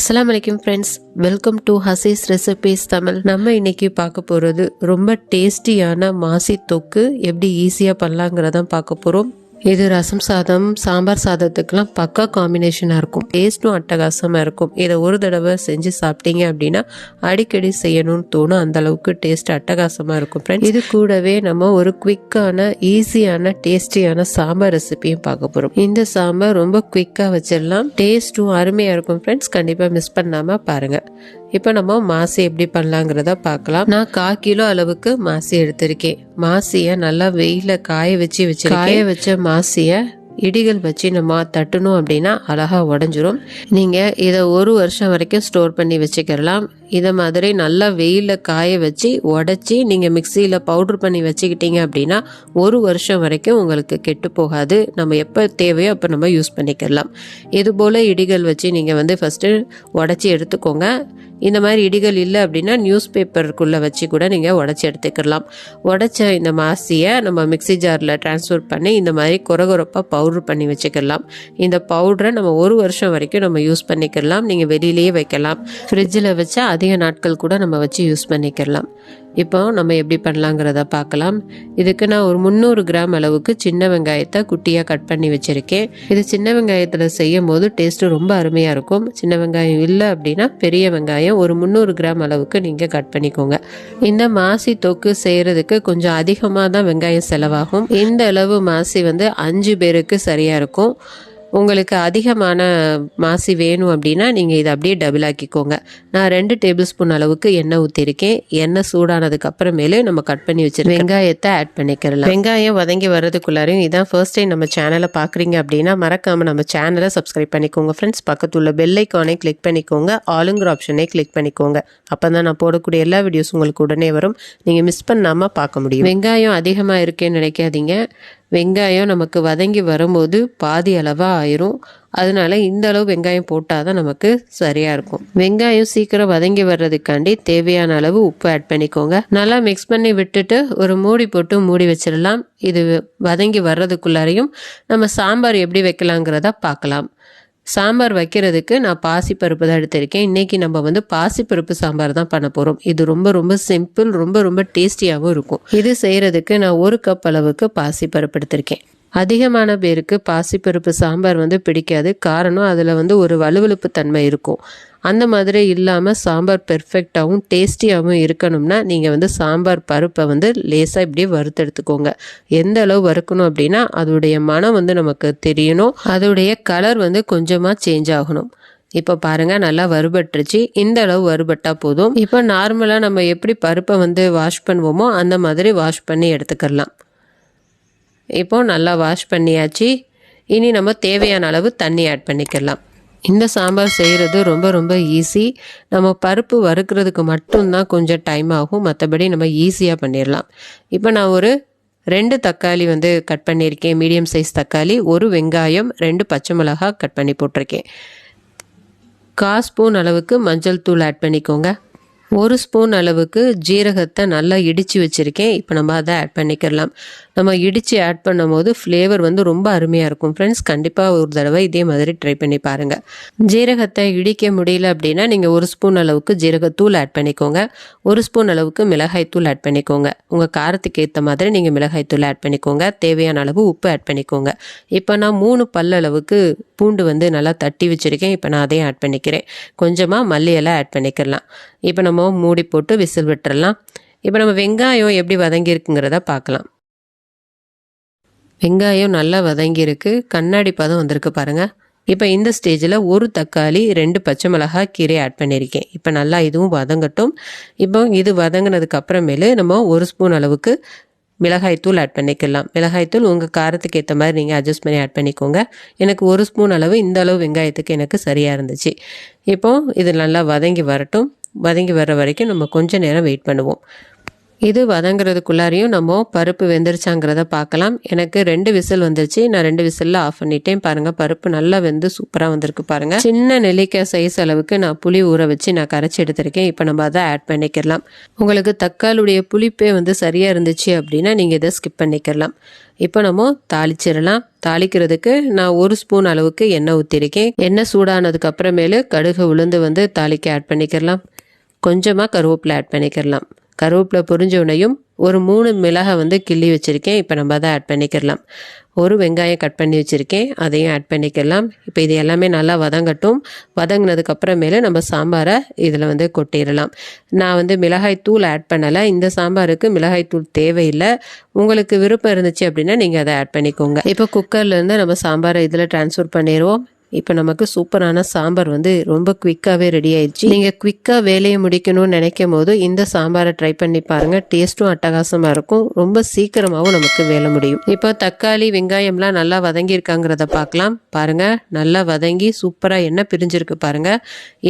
அஸ்ஸலாமு அலைக்கும் friends, welcome to Hasees recipes Tamil. நம்ம இன்னைக்கு பார்க்க போகிறது ரொம்ப டேஸ்டியான மாசி தொக்கு எப்படி ஈஸியாக பண்ணலாங்கிறதான் பார்க்க போகிறோம். இது ரசம் சாதம், சாம்பார் சாதத்துக்கெலாம் பக்கா காம்பினேஷனாக இருக்கும். டேஸ்ட்டும் அட்டகாசமாக இருக்கும். இதை ஒரு தடவை செஞ்சு சாப்பிட்டீங்க அப்படின்னா அடிக்கடி செய்யணும்னு தோணும். அந்த அளவுக்கு டேஸ்ட் அட்டகாசமாக இருக்கும் ஃப்ரெண்ட்ஸ். இது கூடவே நம்ம ஒரு குவிக்கான ஈஸியான டேஸ்டியான சாம்பார் ரெசிபியும் பார்க்க போகிறோம். இந்த சாம்பார் ரொம்ப குவிக்காக வச்சிடலாம், டேஸ்ட்டும் அருமையாக இருக்கும் ஃப்ரெண்ட்ஸ். கண்டிப்பாக மிஸ் பண்ணாமல் பாருங்கள். இப்போ நம்ம மாசி எப்படி பண்ணலாங்கிறத பார்க்கலாம். நான் 1/4 கிலோ அளவுக்கு மாசி எடுத்திருக்கேன். மாசியை நல்லா வெயில காய வச்ச மாசியை இடிகள் வச்சு நம்ம தட்டணும் அப்படின்னா அழகா உடஞ்சிரும். நீங்கள் இதை 1 வருஷம் வரைக்கும் ஸ்டோர் பண்ணி வச்சுக்கலாம். இதை மாதிரி நல்லா வெயிலில் காய வச்சு உடச்சி நீங்கள் மிக்சியில் பவுட்ரு பண்ணி வச்சுக்கிட்டீங்க அப்படின்னா 1 வருஷம் வரைக்கும் உங்களுக்கு கெட்டு போகாது. நம்ம எப்போ தேவையோ அப்போ நம்ம யூஸ் பண்ணிக்கலாம். இது போல் இடிகள் வச்சு நீங்கள் ஃபஸ்ட்டு உடச்சி எடுத்துக்கோங்க. இந்த மாதிரி இடிகள் இல்லை அப்படின்னா நியூஸ் பேப்பருக்குள்ளே வச்சு கூட நீங்கள் உடச்சி எடுத்துக்கலாம். உடச்ச இந்த மாசியை நம்ம மிக்சி ஜாரில் ட்ரான்ஸ்ஃபர் பண்ணி இந்த மாதிரி கொரகொரப்பாக பவுட்ரு பண்ணி வச்சுக்கலாம். இந்த பவுடரை நம்ம 1 வருஷம் வரைக்கும் நம்ம யூஸ் பண்ணிக்கலாம். நீங்கள் வெளியிலேயே வைக்கலாம். ஃப்ரிட்ஜில் வச்சா அதிக நாட்கள் கூட நம்ம வச்சு யூஸ் பண்ணிக்கலாம். இப்போ நம்ம எப்படி பண்ணலாங்கிறத பார்க்கலாம். இதுக்கு நான் ஒரு 300 கிராம் அளவுக்கு சின்ன வெங்காயத்தை குட்டியாக கட் பண்ணி வச்சுருக்கேன். இது சின்ன வெங்காயத்தில் செய்யும் போது டேஸ்ட்டு ரொம்ப அருமையாக இருக்கும். சின்ன வெங்காயம் இல்லை அப்படின்னா பெரிய வெங்காயம் ஒரு 300 கிராம் அளவுக்கு நீங்கள் கட் பண்ணிக்கோங்க. இந்த மாசி தொக்கு செய்கிறதுக்கு கொஞ்சம் அதிகமாக தான் வெங்காயம் செலவாகும். இந்த அளவு மாசி 5 பேருக்கு சரியாக இருக்கும். உங்களுக்கு அதிகமான மாசி வேணும் அப்படின்னா நீங்கள் இதை அப்படியே டபுள் ஆக்கிக்கோங்க. நான் 2 டேபிள் ஸ்பூன் அளவுக்கு எண்ணெய் ஊற்றிருக்கேன். எண்ணெய் சூடானதுக்கு அப்புறமேலே நம்ம கட் பண்ணி வச்சிருக்க வெங்காயத்தை ஆட் பண்ணிக்கலாம். வெங்காயம் வதங்கி வர்றதுக்குள்ளாரையும் இதான் ஃபர்ஸ்ட் டைம் நம்ம சேனலை பார்க்குறீங்க அப்படின்னா மறக்காமல் நம்ம சேனலை சப்ஸ்கிரைப் பண்ணிக்கோங்க ஃப்ரெண்ட்ஸ். பக்கத்தில் உள்ள பெல் ஐக்கானை கிளிக் பண்ணிக்கோங்க, ஆளுங்கிற ஆப்ஷனை கிளிக் பண்ணிக்கோங்க. அப்போ தான் நான் போடக்கூடிய எல்லா வீடியோஸ் உங்களுக்கு உடனே வரும். நீங்கள் மிஸ் பண்ணாமல் பார்க்க முடியும். வெங்காயம் அதிகமாக இருக்கேன்னு நினைக்காதீங்க. வெங்காயம் நமக்கு வதங்கி வரும்போது பாதி அளவாக ஆயிரும். அதனால இந்த அளவு வெங்காயம் போட்டால் தான் நமக்கு சரியாக இருக்கும். வெங்காயம் சீக்கிரம் வதங்கி வர்றதுக்காண்டி தேவையான அளவு உப்பு ஆட் பண்ணிக்கோங்க. நல்லா மிக்ஸ் பண்ணி விட்டுட்டு ஒரு மூடி போட்டு மூடி வச்சிடலாம். இது வதங்கி வர்றதுக்குள்ளாரையும் நம்ம சாம்பார் எப்படி வைக்கலாங்கிறத பார்க்கலாம். சாம்பார் வைக்கிறதுக்கு நான் பாசிப்பருப்பு தான் எடுத்திருக்கேன். இன்றைக்கி நம்ம பாசிப்பருப்பு சாம்பார் தான் பண்ண போகிறோம். இது ரொம்ப ரொம்ப சிம்பிள், ரொம்ப டேஸ்டியாகவும் இருக்கும். இது செய்கிறதுக்கு நான் 1 கப் அளவுக்கு பாசிப்பருப்பு எடுத்திருக்கேன். அதிகமான பேருக்கு பாசிப்பருப்பு சாம்பார் பிடிக்காது. காரணம் அதில் ஒரு வலுவலுப்பு தன்மை இருக்கும். அந்த மாதிரி இல்லாமல் சாம்பார் பெர்ஃபெக்டாகவும் டேஸ்டியாகவும் இருக்கணும்னா நீங்கள் சாம்பார் பருப்பை லேசாக இப்படியே வறுத்தெடுத்துக்கோங்க. எந்த அளவு வறுக்கணும் அப்படின்னா அதோடைய மனம் நமக்கு தெரியணும். அதோடைய கலர் கொஞ்சமாக சேஞ்ச் ஆகணும். இப்போ பாருங்கள், நல்லா வறுபட்டுருச்சு. இந்த அளவு வறுபட்டால் போதும். இப்போ நார்மலாக நம்ம எப்படி பருப்பை வாஷ் பண்ணுவோமோ அந்த மாதிரி வாஷ் பண்ணி எடுத்துக்கலாம். இப்போ நல்லா வாஷ் பண்ணியாச்சு. இனி நம்ம தேவையான அளவு தண்ணி ஆட் பண்ணிக்கலாம். இந்த சாம்பார் செய்கிறது ரொம்ப ஈஸி. நம்ம பருப்பு வறுக்கிறதுக்கு மட்டும்தான் கொஞ்சம் டைம் ஆகும். மற்றபடி நம்ம ஈஸியாக பண்ணிடலாம். இப்போ நான் ஒரு 2 தக்காளி கட் பண்ணியிருக்கேன். மீடியம் சைஸ் தக்காளி, 1 வெங்காயம், 2 பச்சை மிளகாய் கட் பண்ணி போட்டிருக்கேன். 1/4 ஸ்பூன் அளவுக்கு மஞ்சள் தூள் ஆட் பண்ணிக்கோங்க. 1 ஸ்பூன் அளவுக்கு ஜீரகத்தை நல்லா இடித்து வச்சுருக்கேன். இப்போ நம்ம அதை ஆட் பண்ணிக்கலாம். நம்ம இடித்து ஆட் பண்ணும் போது ஃப்ளேவர் ரொம்ப அருமையாக இருக்கும் ஃப்ரெண்ட்ஸ். கண்டிப்பாக ஒரு தடவை இதே மாதிரி ட்ரை பண்ணி பாருங்கள். ஜீரகத்தை இடிக்க முடியல அப்படின்னா நீங்கள் 1 ஸ்பூன் அளவுக்கு ஜீரகத்தூள் ஆட் பண்ணிக்கோங்க. 1 ஸ்பூன் அளவுக்கு மிளகாய்த்தூள் ஆட் பண்ணிக்கோங்க. உங்கள் காரத்துக்கு ஏற்ற மாதிரி நீங்கள் மிளகாய்த்தூள் ஆட் பண்ணிக்கோங்க. தேவையான அளவு உப்பு ஆட் பண்ணிக்கோங்க. இப்போ நான் 3 பல் அளவுக்கு பூண்டு நல்லா தட்டி வச்சுருக்கேன். இப்போ நான் அதையும் ஆட் பண்ணிக்கிறேன். கொஞ்சமாக மல்லி இலை ஆட் பண்ணிக்கலாம். இப்போ நம்ம மூடி போட்டு விசில் விட்டுறலாம். இப்போ நம்ம வெங்காயம் எப்படி வதங்கியிருக்குங்கிறத பார்க்கலாம். வெங்காயம் நல்லா வதங்கியிருக்கு. கண்ணாடி பதம் வந்திருக்கு பாருங்கள். இப்போ இந்த ஸ்டேஜில் 1 தக்காளி, 2 பச்சை மிளகாய் கீரை ஆட் பண்ணியிருக்கேன். இப்போ நல்லா இதுவும் வதங்கட்டும். இப்போ இது வதங்கினதுக்கு அப்புறமேலு நம்ம 1 ஸ்பூன் அளவுக்கு மிளகாய்த்தூள் ஆட் பண்ணிக்கலாம். மிளகாய்த்தூள் உங்கள் காரத்துக்கு ஏற்ற மாதிரி நீங்கள் அட்ஜஸ்ட் பண்ணி ஆட் பண்ணிக்கோங்க. எனக்கு 1 ஸ்பூன் அளவு இந்த அளவு வெங்காயத்துக்கு எனக்கு சரியாக இருந்துச்சு. இப்போது இது நல்லா வதங்கி வரட்டும். வதங்கி வர்ற வரைக்கும் நம்ம கொஞ்சம் நேரம் வெயிட் பண்ணுவோம். இது வதங்குறதுக்குள்ளாரையும் நம்ம பருப்பு வெந்துருச்சாங்கிறத பார்க்கலாம். எனக்கு 2 விசில் வந்துருச்சு. நான் 2 விசிலில் ஆஃப் பண்ணிட்டேன். பாருங்கள், பருப்பு நல்லா வெந்து சூப்பராக வந்திருக்கு பாருங்கள். சின்ன நெல்லிக்காய் சைஸ் அளவுக்கு நான் புளி ஊற வச்சு நான் கரைச்சி எடுத்திருக்கேன். இப்போ நம்ம அதை ஆட் பண்ணிக்கலாம். உங்களுக்கு தக்காளியுடைய புளிப்பே சரியாக இருந்துச்சு அப்படின்னா நீங்கள் இதை ஸ்கிப் பண்ணிக்கலாம். இப்போ நம்ம தாளிச்சிடலாம். தாளிக்கிறதுக்கு நான் 1 ஸ்பூன் அளவுக்கு எண்ணெய் ஊற்றிருக்கேன். எண்ணெய் சூடானதுக்கு அப்புறமேலு கடுகு உளுந்து வந்து தாளிக்க ஆட் பண்ணிக்கிறலாம். கொஞ்சமாக கருவேப்பிலை ஆட் பண்ணிக்கிறலாம். கருவேப்பிலை பொரிஞ்சோனையும் ஒரு 3 மிளகாய் வந்து கிள்ளி வச்சுருக்கேன். இப்போ நம்ம அதை ஆட் பண்ணிக்கிறலாம். ஒரு வெங்காயம் கட் பண்ணி வச்சுருக்கேன், அதையும் ஆட் பண்ணிக்கலாம். இப்போ இது எல்லாமே நல்லா வதங்கட்டும். வதங்கினதுக்கு அப்புறமேலே நம்ம சாம்பாரை இதில் வந்து கொட்டிடலாம். நான் வந்து மிளகாய் தூள் ஆட் பண்ணலை. இந்த சாம்பாருக்கு மிளகாய் தூள் தேவையில்லை. உங்களுக்கு விருப்பம் இருந்துச்சு அப்படின்னா நீங்கள் அதை ஆட் பண்ணிக்கோங்க. இப்போ குக்கர்லேருந்து நம்ம சாம்பாரை இதில் ட்ரான்ஸ்ஃபர் பண்ணிடுவோம். இப்போ நமக்கு சூப்பரான சாம்பார் வந்து ரொம்ப குவிக்காகவே ரெடி ஆயிடுச்சு. நீங்கள் குவிக்காக வேலையை முடிக்கணும்னு நினைக்கும் போது இந்த சாம்பாரை ட்ரை பண்ணி பாருங்கள். டேஸ்ட்டும் அட்டகாசமாக இருக்கும். ரொம்ப சீக்கிரமாகவும் நமக்கு வேலை முடியும். இப்போ தக்காளி வெங்காயம்லாம் நல்லா வதங்கியிருக்காங்கிறத பார்க்கலாம். பாருங்கள், நல்லா வதங்கி சூப்பராக எண்ணெய் பிரிஞ்சிருக்கு பாருங்கள்.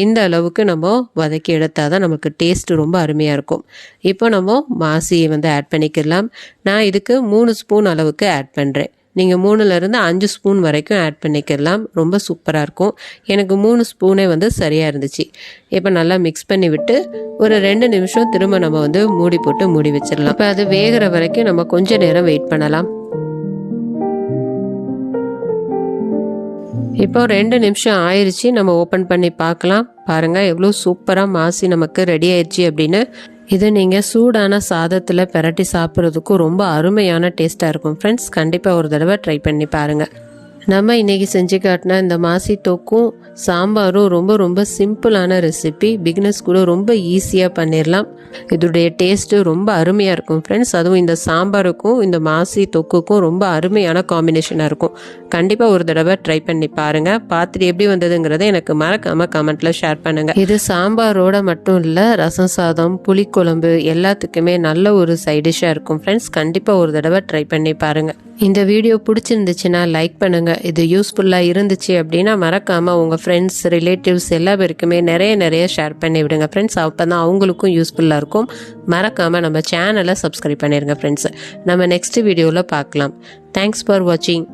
இந்த அளவுக்கு நம்ம வதக்கி எடுத்தால் தான் நமக்கு டேஸ்ட்டு ரொம்ப அருமையாக இருக்கும். இப்போ நம்ம மாசியை வந்து ஆட் பண்ணிக்கலாம். நான் இதுக்கு 3 ஸ்பூன் அளவுக்கு ஆட் பண்ணுறேன். நீங்கள் 3லேருந்து 5 ஸ்பூன் வரைக்கும் ஆட் பண்ணிக்கலாம். ரொம்ப சூப்பராக இருக்கும். எனக்கு 3 ஸ்பூனே வந்து சரியாக இருந்துச்சு. இப்போ நல்லா மிக்ஸ் பண்ணி விட்டு ஒரு 2 நிமிஷம் திரும்ப நம்ம வந்து மூடி போட்டு மூடி வச்சிடலாம். இப்போ அது வேகிற வரைக்கும் நம்ம கொஞ்ச நேரம் வெயிட் பண்ணலாம். இப்போ 2 நிமிஷம் ஆயிடுச்சு. நம்ம ஓப்பன் பண்ணி பார்க்கலாம். பாருங்கள் எவ்வளோ சூப்பராக மாசி நமக்கு ரெடி ஆயிடுச்சு அப்படின்னு. இது நீங்கள் சூடான சாதத்தில் பிரட்டி சாப்பிட்றதுக்கும் ரொம்ப அருமையான டேஸ்ட்டாக இருக்கும் ஃப்ரெண்ட்ஸ். கண்டிப்பாக ஒரு தடவை ட்ரை பண்ணி பாருங்கள். நம்ம இன்றைக்கி செஞ்சு காட்டினா இந்த மாசி தொக்கும் சாம்பாரும் ரொம்ப ரொம்ப சிம்பிளான ரெசிபி. பிகினர்ஸ் கூட ரொம்ப ஈஸியாக பண்ணிடலாம். இதோடைய டேஸ்ட்டு ரொம்ப அருமையாக இருக்கும் ஃப்ரெண்ட்ஸ். அதுவும் இந்த சாம்பாருக்கும் இந்த மாசி தொக்குக்கும் ரொம்ப அருமையான காம்பினேஷனாக இருக்கும். கண்டிப்பாக ஒரு தடவை ட்ரை பண்ணி பாருங்கள். பார்த்துட்டு எப்படி வந்ததுங்கிறத எனக்கு மறக்காமல் கமெண்ட்டில் ஷேர் பண்ணுங்கள். இது சாம்பாரோட மட்டும் இல்லை, ரசம் சாதம், புளிக்குழம்பு எல்லாத்துக்குமே நல்ல ஒரு சைட் டிஷ்ஷாக இருக்கும் ஃப்ரெண்ட்ஸ். கண்டிப்பாக ஒரு தடவை ட்ரை பண்ணி பாருங்கள். இந்த வீடியோ பிடிச்சிருந்துச்சுன்னா லைக் பண்ணுங்கள். இது யூஸ்ஃபுல்லாக இருந்துச்சு அப்படின்னா மறக்காமல் உங்கள் ஃப்ரெண்ட்ஸ் ரிலேட்டிவ்ஸ் எல்லா பேருக்குமே நிறைய ஷேர் பண்ணி விடுங்க ஃப்ரெண்ட்ஸ். அப்போ தான் அவங்களுக்கும் யூஸ்ஃபுல்லாக இருக்கும். மறக்காமல் நம்ம சேனலை சப்ஸ்கிரைப் பண்ணிடுங்க ஃப்ரெண்ட்ஸ். நம்ம நெக்ஸ்ட் வீடியோவில் பார்க்கலாம். தேங்க்ஸ் ஃபார் வாட்சிங்.